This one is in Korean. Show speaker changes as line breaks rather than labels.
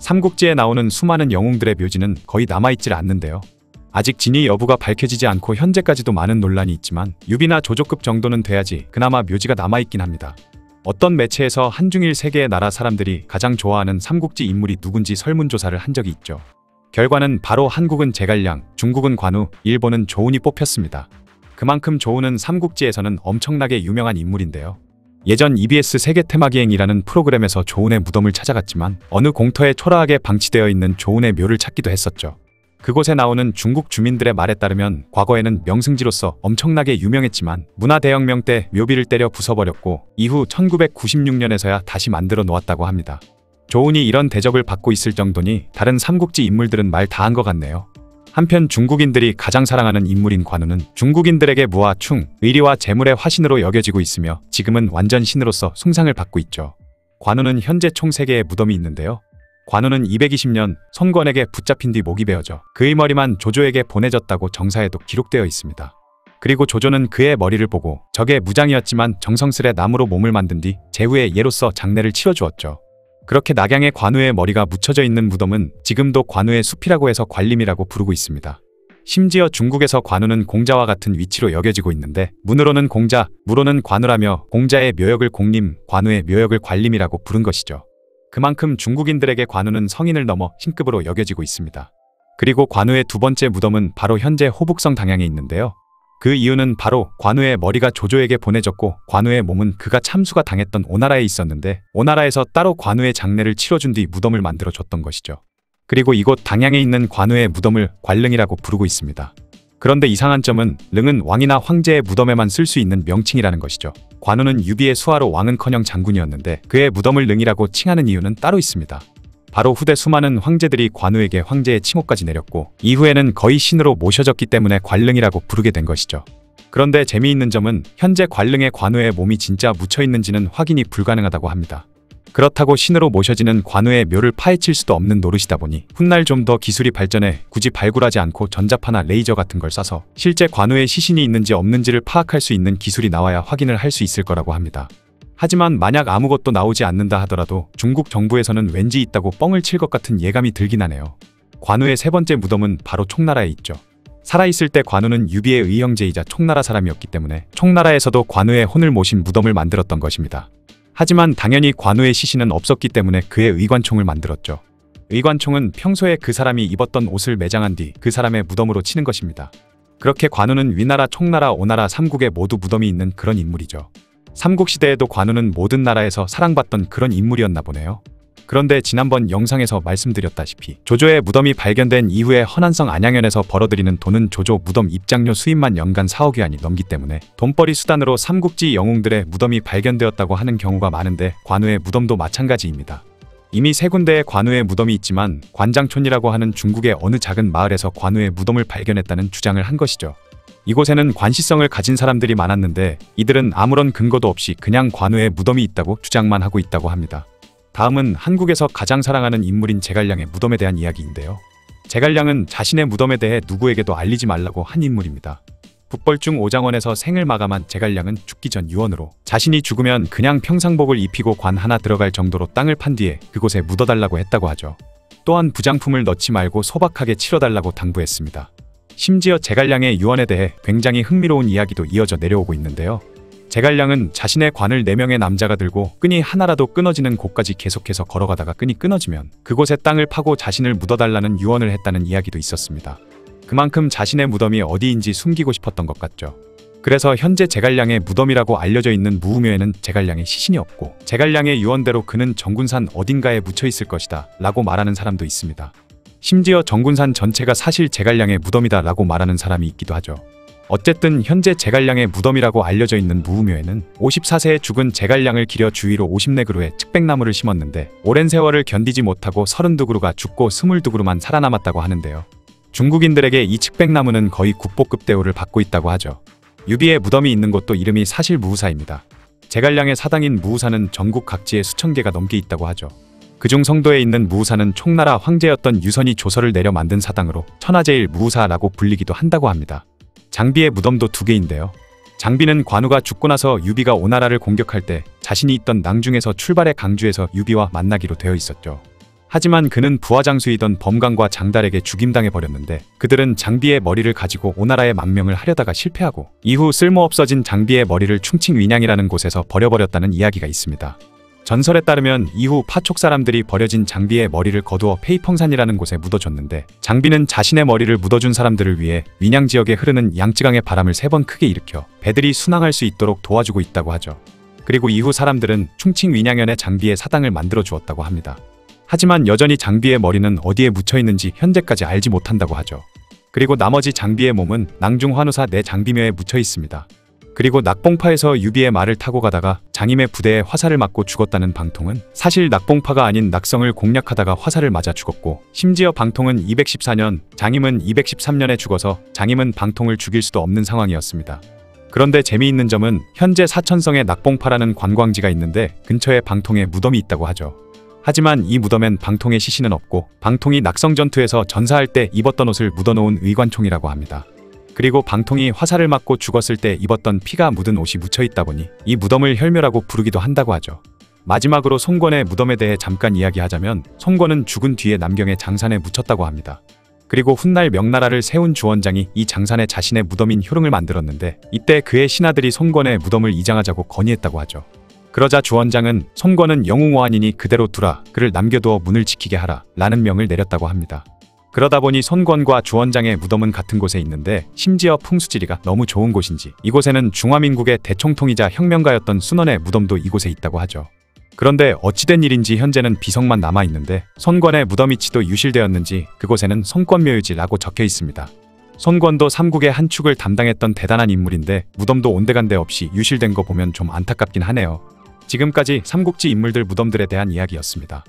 삼국지에 나오는 수많은 영웅들의 묘지는 거의 남아있질 않는데요. 아직 진위 여부가 밝혀지지 않고 현재까지도 많은 논란이 있지만 유비나 조조급 정도는 돼야지 그나마 묘지가 남아있긴 합니다. 어떤 매체에서 한중일 세 개의 나라 사람들이 가장 좋아하는 삼국지 인물이 누군지 설문조사를 한 적이 있죠. 결과는 바로 한국은 제갈량, 중국은 관우, 일본은 조운이 뽑혔습니다. 그만큼 조운은 삼국지에서는 엄청나게 유명한 인물인데요. 예전 EBS 세계 테마기행이라는 프로그램에서 조운의 무덤을 찾아갔지만 어느 공터에 초라하게 방치되어 있는 조운의 묘를 찾기도 했었죠. 그곳에 나오는 중국 주민들의 말에 따르면 과거에는 명승지로서 엄청나게 유명했지만 문화대혁명 때 묘비를 때려 부숴버렸고 이후 1996년에서야 다시 만들어 놓았다고 합니다. 조운이 이런 대접을 받고 있을 정도니 다른 삼국지 인물들은 말 다 한 것 같네요. 한편 중국인들이 가장 사랑하는 인물인 관우는 중국인들에게 무와 충, 의리와 재물의 화신으로 여겨지고 있으며 지금은 완전 신으로서 숭상을 받고 있죠. 관우는 현재 총 3개의 무덤이 있는데요. 관우는 220년 손권에게 붙잡힌 뒤 목이 베어져 그의 머리만 조조에게 보내졌다고 정사에도 기록되어 있습니다. 그리고 조조는 그의 머리를 보고 적의 무장이었지만 정성스레 나무로 몸을 만든 뒤 제후의 예로서 장례를 치러주었죠. 그렇게 낙양의 관우의 머리가 묻혀져 있는 무덤은 지금도 관우의 숲이라고 해서 관림이라고 부르고 있습니다. 심지어 중국에서 관우는 공자와 같은 위치로 여겨지고 있는데 문으로는 공자, 무로는 관우라며 공자의 묘역을 공림, 관우의 묘역을 관림이라고 부른 것이죠. 그만큼 중국인들에게 관우는 성인을 넘어 신급으로 여겨지고 있습니다. 그리고 관우의 두 번째 무덤은 바로 현재 호북성 당양에 있는데요. 그 이유는 바로 관우의 머리가 조조에게 보내졌고 관우의 몸은 그가 참수가 당했던 오나라에 있었는데 오나라에서 따로 관우의 장례를 치러준 뒤 무덤을 만들어줬던 것이죠. 그리고 이곳 당양에 있는 관우의 무덤을 관릉이라고 부르고 있습니다. 그런데 이상한 점은 릉은 왕이나 황제의 무덤에만 쓸 수 있는 명칭이라는 것이죠. 관우는 유비의 수하로 왕은커녕 장군이었는데 그의 무덤을 릉이라고 칭하는 이유는 따로 있습니다. 바로 후대 수많은 황제들이 관우에게 황제의 칭호까지 내렸고 이후에는 거의 신으로 모셔졌기 때문에 관릉이라고 부르게 된 것이죠. 그런데 재미있는 점은 현재 관릉에 관우의 몸이 진짜 묻혀있는지는 확인이 불가능하다고 합니다. 그렇다고 신으로 모셔지는 관우의 묘를 파헤칠 수도 없는 노릇이다 보니 훗날 좀 더 기술이 발전해 굳이 발굴하지 않고 전자파나 레이저 같은 걸 쏴서 실제 관우의 시신이 있는지 없는지를 파악할 수 있는 기술이 나와야 확인을 할 수 있을 거라고 합니다. 하지만 만약 아무것도 나오지 않는다 하더라도 중국 정부에서는 왠지 있다고 뻥을 칠 것 같은 예감이 들긴 하네요. 관우의 세 번째 무덤은 바로 총나라에 있죠. 살아있을 때 관우는 유비의 의형제이자 총나라 사람이었기 때문에 총나라에서도 관우의 혼을 모신 무덤을 만들었던 것입니다. 하지만 당연히 관우의 시신은 없었기 때문에 그의 의관총을 만들었죠. 의관총은 평소에 그 사람이 입었던 옷을 매장한 뒤 그 사람의 무덤으로 치는 것입니다. 그렇게 관우는 위나라, 총나라, 오나라 3국에 모두 무덤이 있는 그런 인물이죠. 삼국시대에도 관우는 모든 나라에서 사랑받던 그런 인물이었나 보네요. 그런데 지난번 영상에서 말씀드렸다시피 조조의 무덤이 발견된 이후에 허난성 안양현에서 벌어들이는 돈은 조조 무덤 입장료 수입만 연간 4억 위안이 넘기 때문에 돈벌이 수단으로 삼국지 영웅들의 무덤이 발견되었다고 하는 경우가 많은데 관우의 무덤도 마찬가지입니다. 이미 3군데의 관우의 무덤이 있지만 관장촌이라고 하는 중국의 어느 작은 마을에서 관우의 무덤을 발견했다는 주장을 한 것이죠. 이곳에는 관시성을 가진 사람들이 많았는데 이들은 아무런 근거도 없이 그냥 관우의 무덤이 있다고 주장만 하고 있다고 합니다. 다음은 한국에서 가장 사랑하는 인물인 제갈량의 무덤에 대한 이야기인데요. 제갈량은 자신의 무덤에 대해 누구에게도 알리지 말라고 한 인물입니다. 북벌중 오장원에서 생을 마감한 제갈량은 죽기 전 유언으로 자신이 죽으면 그냥 평상복을 입히고 관 하나 들어갈 정도로 땅을 판 뒤에 그곳에 묻어달라고 했다고 하죠. 또한 부장품을 넣지 말고 소박하게 치러달라고 당부했습니다. 심지어 제갈량의 유언에 대해 굉장히 흥미로운 이야기도 이어져 내려오고 있는데요. 제갈량은 자신의 관을 4명의 남자가 들고 끈이 하나라도 끊어지는 곳까지 계속해서 걸어가다가 끈이 끊어지면 그곳에 땅을 파고 자신을 묻어달라는 유언을 했다는 이야기도 있었습니다. 그만큼 자신의 무덤이 어디인지 숨기고 싶었던 것 같죠. 그래서 현재 제갈량의 무덤이라고 알려져 있는 무우묘에는 제갈량의 시신이 없고 제갈량의 유언대로 그는 정군산 어딘가에 묻혀 있을 것이다 라고 말하는 사람도 있습니다. 심지어 정군산 전체가 사실 제갈량의 무덤이다 라고 말하는 사람이 있기도 하죠. 어쨌든 현재 제갈량의 무덤이라고 알려져 있는 무우묘에는 54세에 죽은 제갈량을 기려 주위로 50네그루의 측백나무를 심었는데 오랜 세월을 견디지 못하고 32그루가 죽고 22그루만 살아남았다고 하는데요. 중국인들에게 이 측백나무는 거의 국보급 대우를 받고 있다고 하죠. 유비의 무덤이 있는 곳도 이름이 사실 무우사입니다. 제갈량의 사당인 무우사는 전국 각지에 수천 개가 넘게 있다고 하죠. 그중 성도에 있는 무우사는 총나라 황제였던 유선이 조서를 내려 만든 사당으로 천하제일 무우사라고 불리기도 한다고 합니다. 장비의 무덤도 2개인데요. 장비는 관우가 죽고 나서 유비가 오나라를 공격할 때 자신이 있던 낭중에서 출발해 강주에서 유비와 만나기로 되어 있었죠. 하지만 그는 부하장수이던 범강과 장달에게 죽임당해 버렸는데 그들은 장비의 머리를 가지고 오나라에 망명을 하려다가 실패하고 이후 쓸모없어진 장비의 머리를 충칭윈양이라는 곳에서 버려버렸다는 이야기가 있습니다. 전설에 따르면 이후 파촉 사람들이 버려진 장비의 머리를 거두어 페이펑산이라는 곳에 묻어줬는데 장비는 자신의 머리를 묻어준 사람들을 위해 윈양 지역에 흐르는 양쯔강의 바람을 3번 크게 일으켜 배들이 순항할 수 있도록 도와주고 있다고 하죠. 그리고 이후 사람들은 충칭윈양현의 장비의 사당을 만들어 주었다고 합니다. 하지만 여전히 장비의 머리는 어디에 묻혀 있는지 현재까지 알지 못한다고 하죠. 그리고 나머지 장비의 몸은 낭중환우사 내 장비묘에 묻혀 있습니다. 그리고 낙봉파에서 유비의 말을 타고 가다가 장임의 부대에 화살을 맞고 죽었다는 방통은 사실 낙봉파가 아닌 낙성을 공략하다가 화살을 맞아 죽었고, 심지어 방통은 214년, 장임은 213년에 죽어서 장임은 방통을 죽일 수도 없는 상황이었습니다. 그런데 재미있는 점은 현재 사천성에 낙봉파라는 관광지가 있는데 근처에 방통의 무덤이 있다고 하죠. 하지만 이 무덤엔 방통의 시신은 없고 방통이 낙성 전투에서 전사할 때 입었던 옷을 묻어놓은 의관총이라고 합니다. 그리고 방통이 화살을 맞고 죽었을 때 입었던 피가 묻은 옷이 묻혀있다 보니 이 무덤을 혈묘라고 부르기도 한다고 하죠. 마지막으로 송권의 무덤에 대해 잠깐 이야기하자면 송권은 죽은 뒤에 남경의 장산에 묻혔다고 합니다. 그리고 훗날 명나라를 세운 주원장이 이 장산에 자신의 무덤인 효릉을 만들었는데 이때 그의 신하들이 송권의 무덤을 이장하자고 건의했다고 하죠. 그러자 주원장은 송권은 영웅오한이니 그대로 두라, 그를 남겨두어 문을 지키게 하라 라는 명을 내렸다고 합니다. 그러다 보니 손권과 주원장의 무덤은 같은 곳에 있는데 심지어 풍수지리가 너무 좋은 곳인지 이곳에는 중화민국의 대총통이자 혁명가였던 순원의 무덤도 이곳에 있다고 하죠. 그런데 어찌된 일인지 현재는 비석만 남아있는데 손권의 무덤 위치도 유실되었는지 그곳에는 손권묘유지라고 적혀 있습니다. 손권도 삼국의 한 축을 담당했던 대단한 인물인데 무덤도 온데간데 없이 유실된 거 보면 좀 안타깝긴 하네요. 지금까지 삼국지 인물들 무덤들에 대한 이야기였습니다.